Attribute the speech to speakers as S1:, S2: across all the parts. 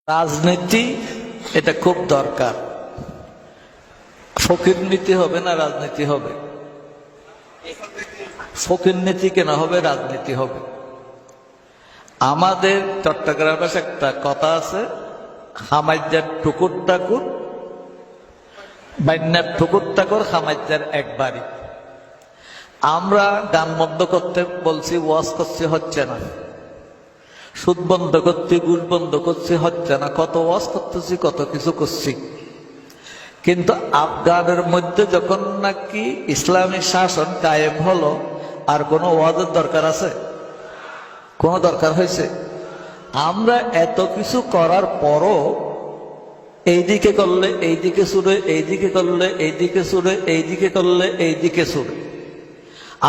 S1: রাজনীতি এটা খুব দরকার। ফকির নীতি হবে না রাজনীতি হবে? ফকির নীতি কেন হবে? রাজনীতি হবে। আমাদের চট্টগ্রামে একটা কথা আছে, হামাজ্জার ঠুকুর ঠাকুর বান্যার ঠুকুর ঠাকুর হামাজ্জার এক বাড়ি। আমরা গান বন্ধ করতে বলছি, ওয়াজ করছি, হচ্ছে না। সুদ বন্ধ করছি, ঘুষ বন্ধ করছি, হচ্ছে না। কত ওয়াজ করতেছি, কত কিছু করছি, কিন্তু আফগানের মধ্যে যখন নাকি ইসলামী শাসন কায়েম হলো, আর কোনো ওয়াজের দরকার আছে? কোনো দরকার হয়েছে? আমরা এত কিছু করার পরও এইদিকে করলে এইদিকে সুরে, এইদিকে করলে এইদিকে সুরে, এইদিকে করলে এইদিকে সুরে।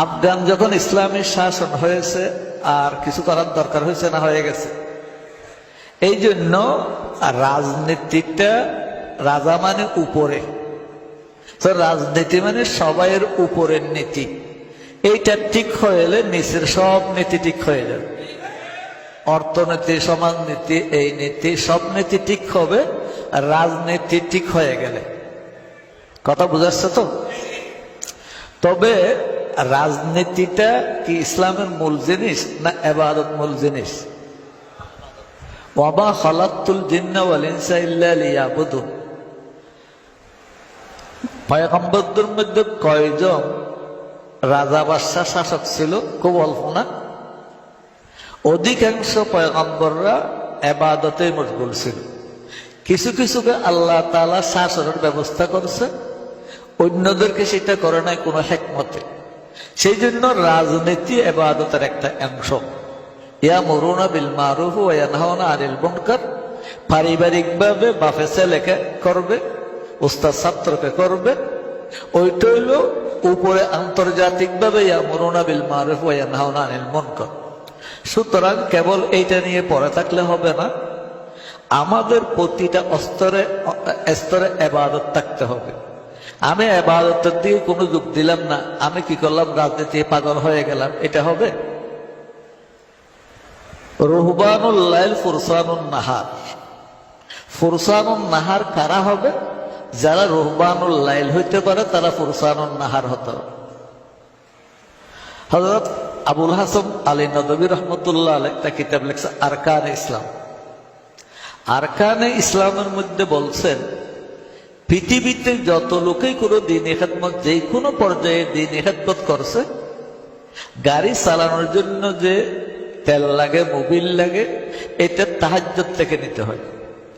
S1: আফগান যখন ইসলামী শাসন হয়েছে, আর কিছু করার দরকার হয়েছে না? হয়ে গেছে। এই জন্য রাজনীতিটা, রাজা মানে উপরে, তো রাজনীতি মানে সবাইয়ের উপরের নীতি। এইটা ঠিক হয়ে এলে নিচের সব নীতি ঠিক হয়ে যাবে। অর্থনীতি, সমাজনীতি, এই নীতি, সব নীতি ঠিক হবে রাজনীতি ঠিক হয়ে গেলে। কথা বুঝাচ্ছে তো? তবে রাজনীতিটা কি ইসলামের মূল জিনিস না ইবাদত মূল জিনিস? ওয়ামা খালাকতুল জিন্না ওয়াল ইনসা ইল্লা লিয়াবুদুন। পয়গম্বরদের মধ্যে কয়জন রাজা বাদশাহ শাসক ছিল? খুব অল্প না? অধিকাংশ পয়গম্বররা ইবাদতে মশগুল ছিল। কিছু কিছুকে আল্লাহ তাআলা শাসনের ব্যবস্থা করছে, অন্যদেরকে সেটা করে নাই কোনো হিকমতে। সেই জন্য রাজনীতি ইবাদতের একটা অংশ। ইয়ামুরুনা বিল মারুফ ওয়া ইয়ানহাউনা আনিল মুনকার। পারিবারিকভাবে বাপে ছেলেকে করবে, উস্তাদ ছাত্রকে করবে, ওইটা হইল উপরে আন্তর্জাতিকভাবে ইয়ামুরুনা বিল মারুফ ওয়া ইয়ানহাউনা আনিল মুনকার। সুতরাং কেবল এইটা নিয়ে পড়ে থাকলে হবে না, আমাদের প্রতিটা স্তরে স্তরে ইবাদত থাকতে হবে। আমি ইবাদতের দিকে কোনো যোগ দিলাম না, আমি কি করলাম? রাজনীতি পাগল হয়ে গেলাম, এটা হবে? রুহবানুল লাইল ফুরসানুন নাহার। ফুরসানুন নাহার কারা হবে? যারা রুহবানুল লাইল হইতে পারে তারা ফুরসানুন নাহার হতে হবে। হযরত আবুল হাসান আলী নদভী রহমতুল্লাহ আলাইহি একটা কিতাব লিখছে, আরকানে ইসলাম। আরকানে ইসলামের মধ্যে বলছেন, পৃথিবীতে যত লোকেই কোনো দিন খেদমত, যে কোনো পর্যায়ে দিন খেদমত করছে, গাড়ি চালানোর জন্য যে তেল লাগে, মোবিল লাগে, এটা তাহাজ্জুদ থেকে নিতে হয়।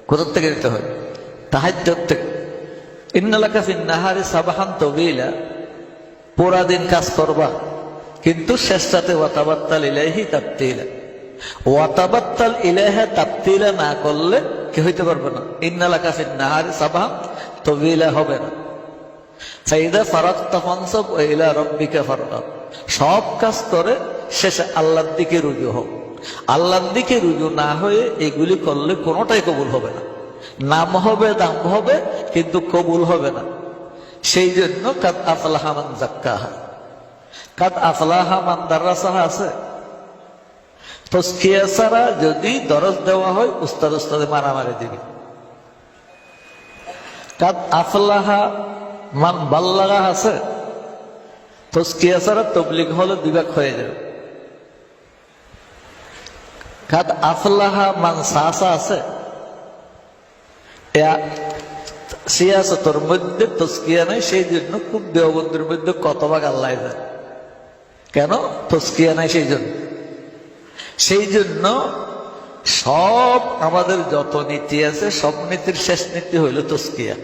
S1: কোথা থেকে নিতে হয়? তাহাজ্জুদ থেকে। ইন্নালাকা ফিন নাহারি সাবাহান তাওয়িলা, পুরা দিন কাজ করবা, কিন্তু শেষটাতে ওয়াতাবাত্তাল ইলাইহি তাবতিলা। ওয়াতাবাত্তাল ইলাইহি তাবতিলা না করলে কি হইতে পারবে না? ইন্নালাকা ফিন নাহারি সাবাহান তাওয়িলা হবে না। ফাইদা ফারাগতা ফানসাব ওয়া ইলা রাব্বিকা ফারগাব। সব কাজ করে শেষে আল্লাহর দিকে রুজু হোক। আল্লাহর দিকে রুজু না হয়ে এগুলি করলে কোনোটাই কবুল হবে না। নাম হবে, দাম হবে, কিন্তু কবুল হবে না। সেই জন্য কাদ আফলাহা মান যাক্কাহা, কাদ আফলাহা মান দারাসাহা আছে। তাজকিয়া ছাড়া যদি দরজ দেওয়া হয়, উস্তাদ উস্তাদে মারামারি দিবে। কাদ আফলাহা মান বাল্লাগা আছে। তাজকিয়া ছাড়া তাবলীগ হলে বিভাগ হয়ে যাবে। কাদ আফলাহা মান সাসা আছে। সিয়াসতের মধ্যে তাজকিয়া নাই, সেই জন্য খুব দেওবন্দের মধ্যে কত ভাগ আল্লাহ যায়। কেন? তাজকিয়া নাই সেই জন্য। সেই জন্য সব আমাদের যত নীতি আছে, সব নীতির শেষ নীতি হইল তাজকিয়া।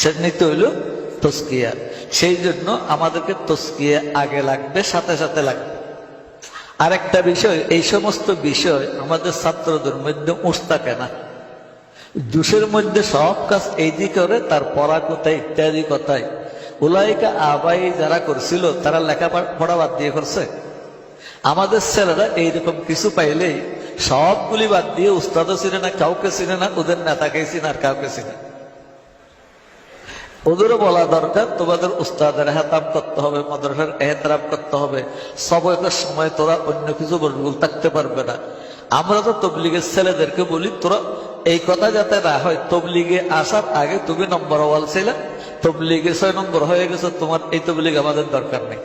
S1: শেষ নীতি হইল তাজকিয়া। সেই জন্য আমাদেরকে তাজকিয়া আগে লাগবে, সাথে সাথে লাগবে। আরেকটা বিষয়, এই সমস্ত বিষয় আমাদের ছাত্রদের মধ্যে উঠতে না। জুসের মধ্যে সব কাজ এই দিকে করে, তার পড়া কোথায়, ইত্যাদি কথায়। উলাইকা আবাই যারা করছিল, তারা লেখাপড়া বাদ দিয়ে করছে। আমাদের ছেলেরা এইরকম কিছু পাইলেই সবগুলি বাদ দিয়ে, উস্তাদও চিনে না, কাউকে চিনে না, ওদের নেতাকে চিনে আর কাউকে চিনে। ওদেরও বলা দরকার, তোমাদের উস্তাদের এহতারাম করতে হবে, মাদ্রাসার এহতারাম করতে হবে। সবকের সময় তোরা অন্য কিছু মশগুল থাকতে পারবে না। আমরা তো তাবলীগের ছেলেদেরকে বলি, তোরা এই কথা যাতে না হয়, তবলিগে আসার আগে তুমি নম্বর ওয়াল ছিলে, তবলিগে 6 নম্বর হয়ে গেছে, তোমার এই তবলিগ আমাদের দরকার নেই।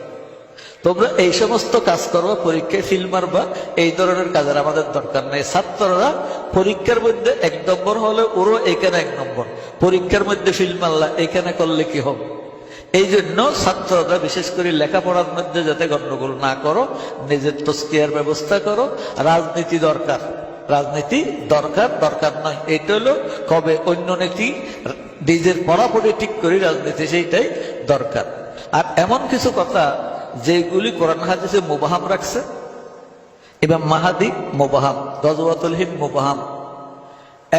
S1: তোমরা এই সমস্ত কাজ করবা, পরীক্ষায় ফিল মারবা, এই ধরনের কাজের আমাদের দরকার নেই। ছাত্ররা পরীক্ষার মধ্যে 1 নম্বর হলে ওরও এখানে 1 নম্বর, পরীক্ষার মধ্যে ফিল মারলা, এখানে করলে কি হবে? এই জন্য ছাত্ররা বিশেষ করে লেখাপড়ার মধ্যে যাতে গন্ডগোল না করো, নিজের তস্কিয়ার ব্যবস্থা করো। রাজনীতি দরকার, রাজনীতি দরকার দরকার নয়, এটা হলো কবে অন্য নীতি, নিজের পড়াপড়ি ঠিক করে রাজনীতি, সেইটাই দরকার। আর এমন কিছু কথা যেগুলি কোরআন হাদিসে মুবাহাম রাখছে, ইমাম মাহাদি মুবাহাম, গজওয়াতুল হিন্দ মুবাহাম।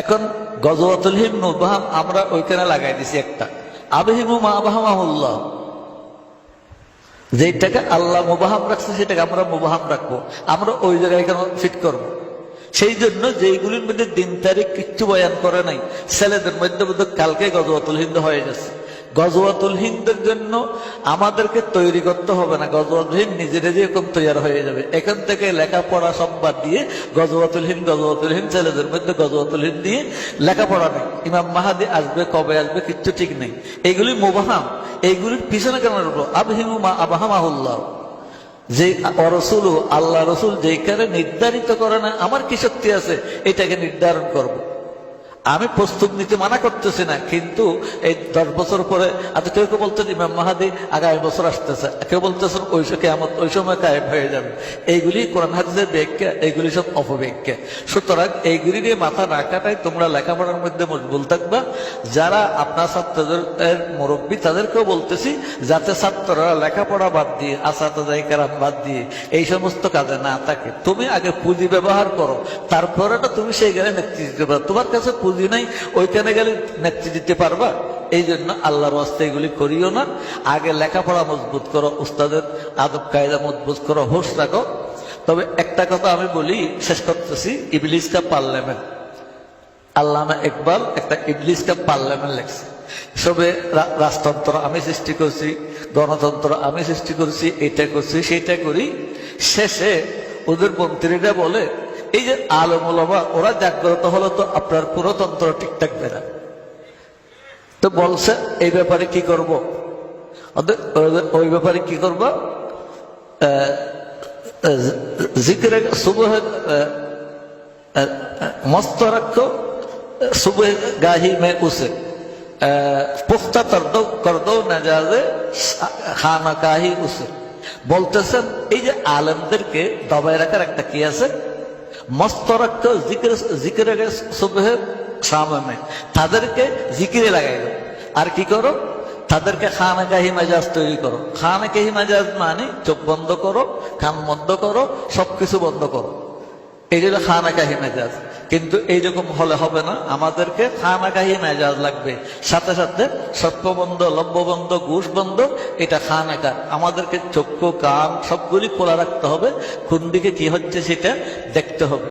S1: এখন গজওয়াতুল হিন্দ মুবাহাম আমরা ওইখানে লাগাই দিছি একটা, আবহিমু মা আবহামাহুল্লাহ, যেটাকে আল্লাহ মুবাহাম রাখছে সেটাকে আমরা মুবাহাম রাখবো, আমরা ওই জায়গায় কেন ফিট করবো। সেই জন্য যেগুলির মধ্যে দিন তারিখ কিচ্ছু বয়ান করে নাই, ছেলেদের মধ্যে কালকে গজওয়াতুল হিন্দ হয়ে গেছে। গজওয়াতুল হিন্দের জন্য আমাদেরকে তৈরি করতে হবে না, গজওয়াতুল হিন্দ নিজে নিজে এরকম তৈরি হয়ে যাবে। এখান থেকে লেখাপড়া সব বাদ দিয়ে গজওয়াতুল হিন্দ ছেলেদের মধ্যে গজওয়াতুল হিন্দ দিয়ে লেখাপড়া নেই। ইমাম মাহাদি আসবে, কবে আসবে কিচ্ছু ঠিক নেই। এইগুলি মুবাহাম, এইগুলির পিছনে কেন রাখবো? আবহিমু মা আবহামাহুল্লাহ, যে রসুল আল্লাহ রসুল যেখানে নির্ধারিত করে না, আমার কি শক্তি আছে এটাকে নির্ধারণ করব। আমি প্রস্তুত নিতে মানা করতেছি না, কিন্তু এই 10 বছর পরে কেউ কেউ বলতেন ইমাম মাহাদি আগামী বছর আসতেছে, কেউ বলতেছেন ওই সময় কায়েম হয়ে যাবে। এইগুলি কোরআন হাদিসের ব্যাখ্যা, এইগুলি সব অপব্যাখ্যা। সুতরাং এইগুলি নিয়ে মাথা না কাটাই তোমরা লেখাপড়ার মধ্যে মশগুল থাকবা। যারা আপনার ছাত্রদের মুরব্বী তাদেরকেও বলতেছি, যাতে ছাত্ররা লেখাপড়া বাদ দিয়ে, আসাতাজায়ে কেরাম বাদ দিয়ে এই সমস্ত কাজে না থাকে। তুমি আগে পুঁজি ব্যবহার করো, তারপরে না তুমি সেই গেলে নেতৃত্ব দিতে পারো। তোমার কাছে পুঁজি নাই, ওইখানে গেলে নেতৃত্ব দিতে পারবা? এই জন্য আল্লাহর ওয়াস্তে এগুলি করিও না। আগে লেখাপড়া মজবুত করো, উস্তাদের আদব কায়দা মজবুত করো, হোশ রাখো। তবে একটা কথা আমি বলি, শেষ করতেছি, ইবলিস কা পার্লামেন্ট, আল্লামা ইকবাল একটা ইবলিস কা পার্লামেন্ট লেখছে। সবে রাজতন্ত্র আমি সৃষ্টি করছি, গণতন্ত্র আমি সৃষ্টি করছি, এটা করছি সেটা করি। শেষে ওদের মন্ত্রীরা বলে, এই যে আলেম ওলামা ওরা জাগ্রত হলো তো আপনার পুরো তন্ত্র ঠিক থাকবে না। তো বলছে এই ব্যাপারে কি করব? ওই ব্যাপারে কি করব? জিকিরে সুবহ মস্ত রাখো, সুবহ গাহি মে উসে পুখতা কর দো নাজাজে খানা কাহি উসে। বলতেছেন এই যে আলেমদেরকে দবাই রাখার একটা কি আছে, মস্ত রাখো জিকিরে সুবহে শামে, তাদেরকে জিকিরে লাগাই দাও। আর কি করো? তাদেরকে খানাকাহি মেজাজ তৈরি করো। খানাকাহি মেজাজ মানে চোখ বন্ধ করো, কান বন্ধ করো, সবকিছু বন্ধ করো, এই জন্য খানাকাহি মেজাজ। কিন্তু এইরকম হলে হবে না, আমাদেরকে খানাকাহি মেজাজ লাগবে, সাথে সাথে সত্য বন্ধ, লব্য বন্ধ, ঘুষ বন্ধ। এটা খানাকা, আমাদেরকে চক্ষু কান সবগুলি খোলা রাখতে হবে, কোন দিকে কি হচ্ছে সেটা দেখতে হবে।